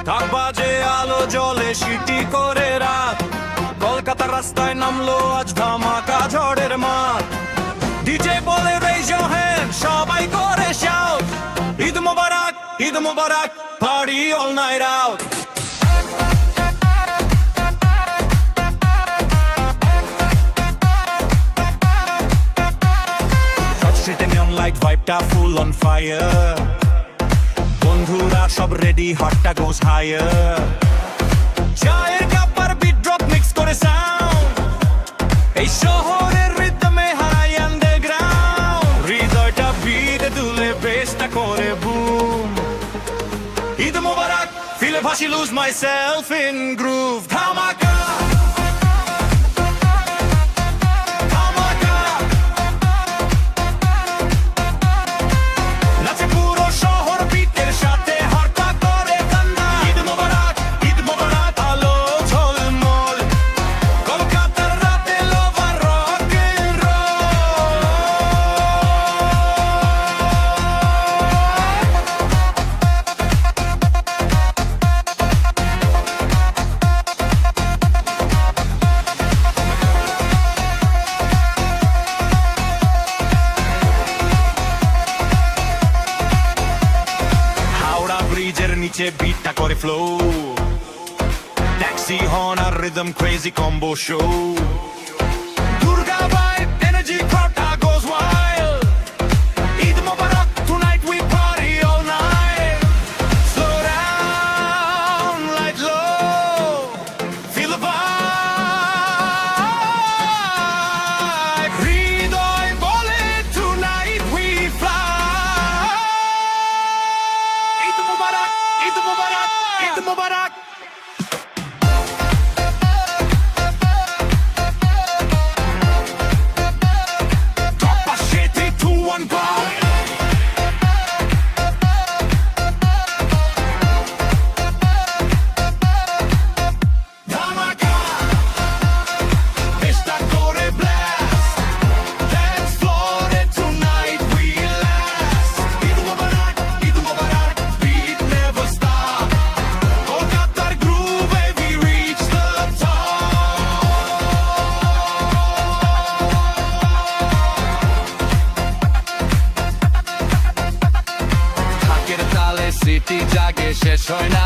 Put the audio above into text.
ঢাক বাজে আলো জলে সিটি করে রাত, কলকাতার রাস্তায় নামলো আজ ধামাকা ঝড়ের মাঠ। ডিজে বলে raise your hand, সবাই করে shout, ঈদ মোবারক ঈদ মোবারক, party all night out. Street neon light vibe টা full on fire, বন্ধুরা সব রেডি, হাতটা goes higher, চায়ের কাপ আর বিট ড্রপ মিক্স করে সাউন্ড, এই শহরের রিদমে হারাই আন্ডারগ্রাউন্ড, হৃদয়টা বিটে দুলে বেসটা করে বুম। ঈদ মোবারক ফিলে ভাসি, lose myself in groove, ধামাকা নিচে বিটটা করে ফ্লো, ট্যাক্সি হর্ন আর rhythm crazy combo show, Durga vibe energy ক্রাউডটা goes wild, ঈদ মোবারক tonight we party all night, slow down light low, feel the vibe, হৃদয় বলে tonight we fly, ঈদ মোবারক ঈদ মোবারক ঈদ মোবারক। পাশে 3, 2, 1 go, ধামাকা বেশটা করে blast, dance floor tonight we last, Eid Mobarak Eid Mobarak, beat never stop, কলকাতার groove we reach the top, ঢাকের তালে city জাগে শেষ হয় না